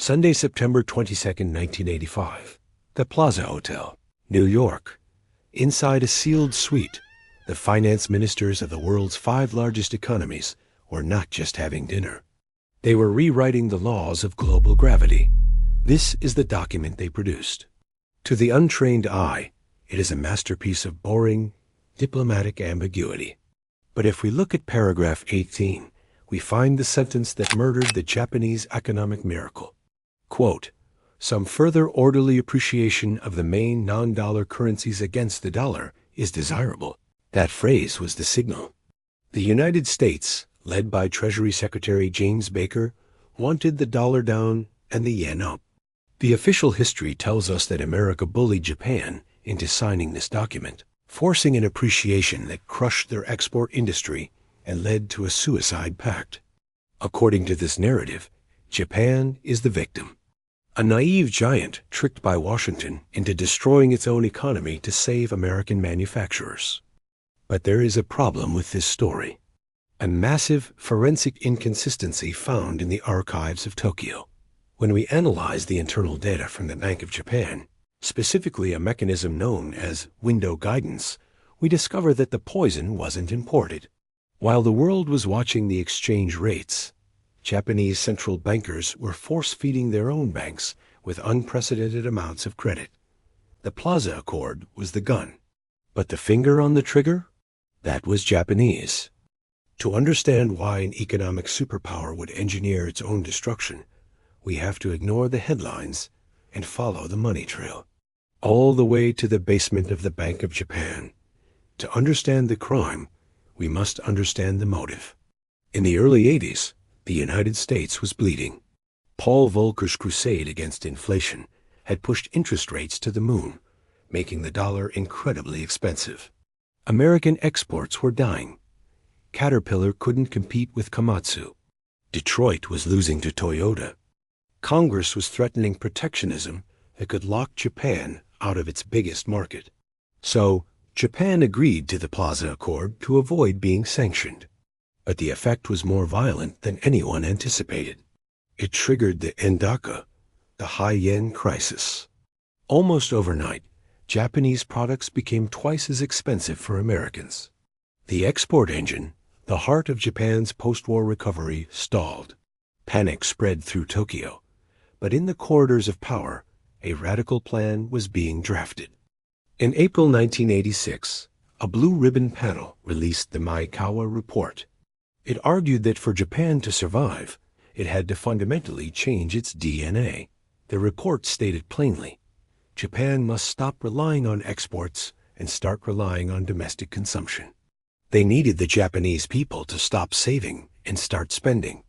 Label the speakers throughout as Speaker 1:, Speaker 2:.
Speaker 1: Sunday, September 22nd, 1985. The Plaza Hotel, New York. Inside a sealed suite, the finance ministers of the world's 5 largest economies were not just having dinner. They were rewriting the laws of global gravity. This is the document they produced. To the untrained eye, it is a masterpiece of boring, diplomatic ambiguity. But if we look at paragraph 18, we find the sentence that murdered the Japanese economic miracle. Quote, "Some further orderly appreciation of the main non-dollar currencies against the dollar is desirable." That phrase was the signal. The United States, led by Treasury Secretary James Baker, wanted the dollar down and the yen up. The official history tells us that America bullied Japan into signing this document, forcing an appreciation that crushed their export industry and led to a suicide pact. According to this narrative, Japan is the victim. A naive giant tricked by Washington into destroying its own economy to save American manufacturers. But there is a problem with this story. A massive forensic inconsistency found in the archives of Tokyo. When we analyze the internal data from the Bank of Japan, specifically a mechanism known as window guidance, we discover that the poison wasn't imported. While the world was watching the exchange rates, Japanese central bankers were force-feeding their own banks with unprecedented amounts of credit. The Plaza Accord was the gun, but the finger on the trigger? That was Japanese. To understand why an economic superpower would engineer its own destruction, we have to ignore the headlines and follow the money trail, all the way to the basement of the Bank of Japan. To understand the crime, we must understand the motive. In the early 80s, the United States was bleeding. Paul Volcker's crusade against inflation had pushed interest rates to the moon, making the dollar incredibly expensive. American exports were dying. Caterpillar couldn't compete with Komatsu. Detroit was losing to Toyota. Congress was threatening protectionism that could lock Japan out of its biggest market. So, Japan agreed to the Plaza Accord to avoid being sanctioned. But the effect was more violent than anyone anticipated. It triggered the endaka, the high yen crisis. Almost overnight, Japanese products became twice as expensive for Americans. The export engine, the heart of Japan's post-war recovery, stalled. Panic spread through Tokyo. But in the corridors of power, a radical plan was being drafted. In April 1986, a blue ribbon panel released the Maekawa Report. It argued that for Japan to survive, it had to fundamentally change its DNA. The report stated plainly, Japan must stop relying on exports and start relying on domestic consumption. They needed the Japanese people to stop saving and start spending.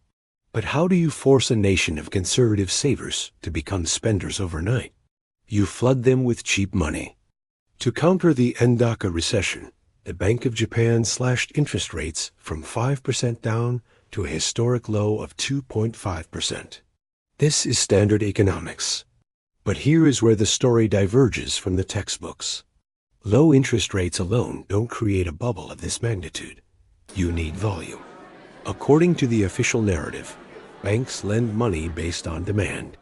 Speaker 1: But how do you force a nation of conservative savers to become spenders overnight? You flood them with cheap money. To counter the endaka recession, the Bank of Japan slashed interest rates from 5% down to a historic low of 2.5%. This is standard economics. But here is where the story diverges from the textbooks. Low interest rates alone don't create a bubble of this magnitude. You need volume. According to the official narrative, banks lend money based on demand.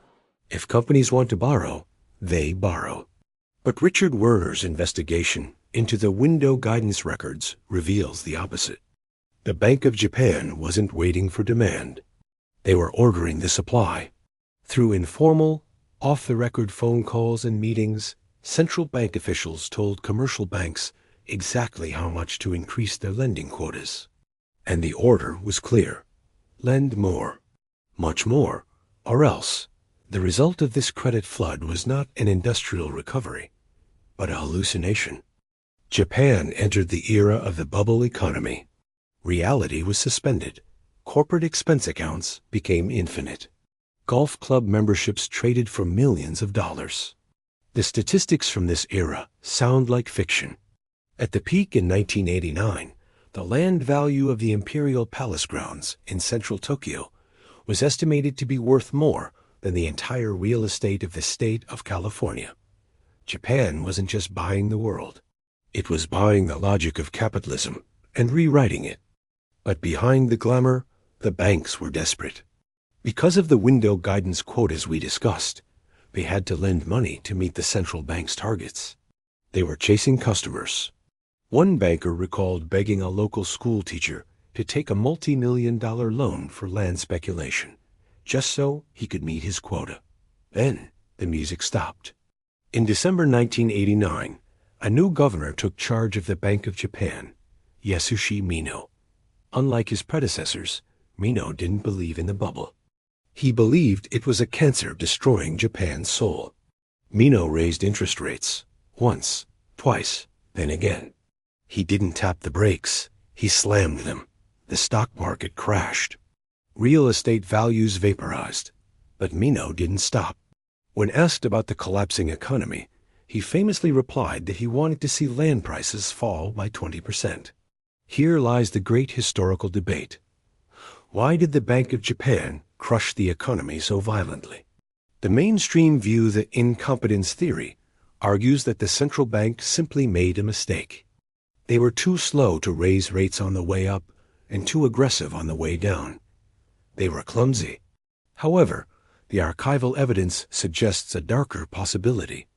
Speaker 1: If companies want to borrow, they borrow. But Richard Werner's investigation into the window guidance records reveals the opposite. The Bank of Japan wasn't waiting for demand. They were ordering the supply. Through informal, off-the-record phone calls and meetings, central bank officials told commercial banks exactly how much to increase their lending quotas. And the order was clear. Lend more. Much more, or else. The result of this credit flood was not an industrial recovery, but a hallucination. Japan entered the era of the bubble economy. Reality was suspended. Corporate expense accounts became infinite. Golf club memberships traded for millions of dollars. The statistics from this era sound like fiction. At the peak in 1989, the land value of the Imperial Palace grounds in central Tokyo was estimated to be worth more than the entire real estate of the state of California. Japan wasn't just buying the world. It was buying the logic of capitalism and rewriting it. But behind the glamour, the banks were desperate. Because of the window guidance quotas we discussed, they had to lend money to meet the central bank's targets. They were chasing customers. One banker recalled begging a local school teacher to take a multi-million-dollar loan for land speculation, just so he could meet his quota. Then the music stopped. In December 1989, a new governor took charge of the Bank of Japan, Yasushi Mino. Unlike his predecessors, Mino didn't believe in the bubble. He believed it was a cancer destroying Japan's soul. Mino raised interest rates, once, twice, then again. He didn't tap the brakes, he slammed them. The stock market crashed. Real estate values vaporized. But Mino didn't stop. When asked about the collapsing economy, he famously replied that he wanted to see land prices fall by 20%. Here lies the great historical debate. Why did the Bank of Japan crush the economy so violently? The mainstream view, the incompetence theory, argues that the central bank simply made a mistake. They were too slow to raise rates on the way up and too aggressive on the way down. They were clumsy. However, the archival evidence suggests a darker possibility.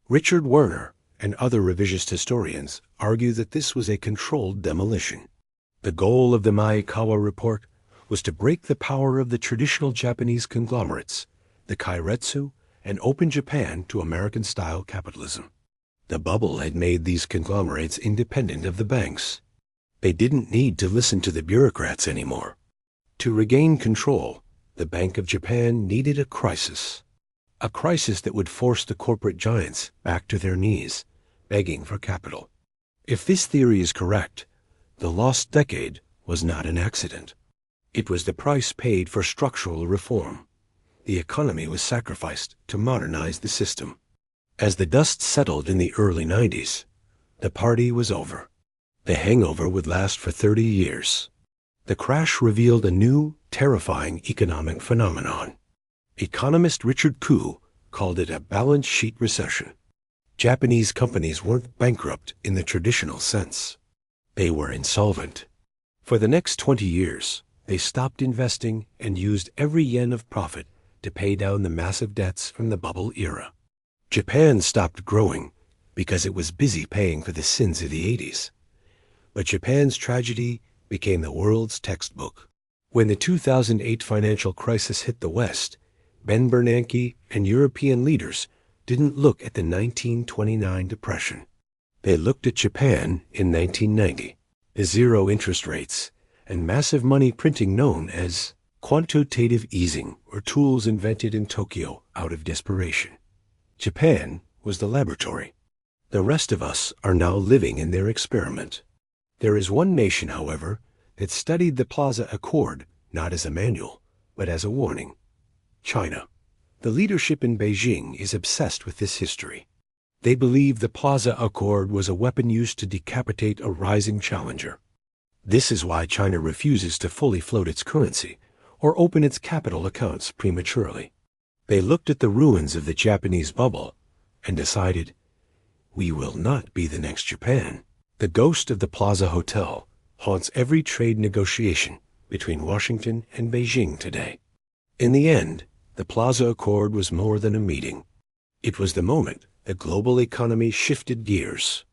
Speaker 1: Richard Werner and other revisionist historians argue that this was a controlled demolition. The goal of the Maekawa report was to break the power of the traditional Japanese conglomerates, the keiretsu, and open Japan to American-style capitalism. The bubble had made these conglomerates independent of the banks. They didn't need to listen to the bureaucrats anymore. To regain control, the Bank of Japan needed a crisis that would force the corporate giants back to their knees, begging for capital. If this theory is correct, the lost decade was not an accident. It was the price paid for structural reform. The economy was sacrificed to modernize the system. As the dust settled in the early 90s, the party was over. The hangover would last for 30 years. The crash revealed a new, terrifying economic phenomenon. Economist Richard Koo called it a balance sheet recession. Japanese companies weren't bankrupt in the traditional sense. They were insolvent. For the next 20 years, they stopped investing and used every yen of profit to pay down the massive debts from the bubble era. Japan stopped growing because it was busy paying for the sins of the 80s. But Japan's tragedy became the world's textbook. When the 2008 financial crisis hit the West, Ben Bernanke and European leaders didn't look at the 1929 depression. They looked at Japan in 1990, the zero interest rates, and massive money printing known as quantitative easing were tools invented in Tokyo out of desperation. Japan was the laboratory. The rest of us are now living in their experiment. There is one nation, however, that studied the Plaza Accord not as a manual, but as a warning: China. The leadership in Beijing is obsessed with this history. They believe the Plaza Accord was a weapon used to decapitate a rising challenger. This is why China refuses to fully float its currency or open its capital accounts prematurely. They looked at the ruins of the Japanese bubble and decided, we will not be the next Japan. The ghost of the Plaza Hotel haunts every trade negotiation between Washington and Beijing today. In the end, the Plaza Accord was more than a meeting. It was the moment the global economy shifted gears.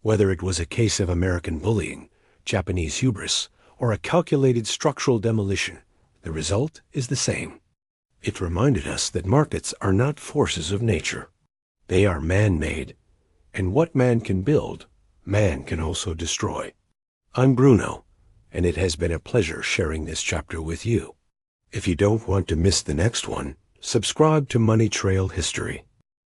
Speaker 1: Whether it was a case of American bullying, Japanese hubris, or a calculated structural demolition, the result is the same. It reminded us that markets are not forces of nature. They are man-made, and what man can build, man can also destroy. I'm Bruno, and it has been a pleasure sharing this chapter with you. If you don't want to miss the next one, subscribe to Money Trail History.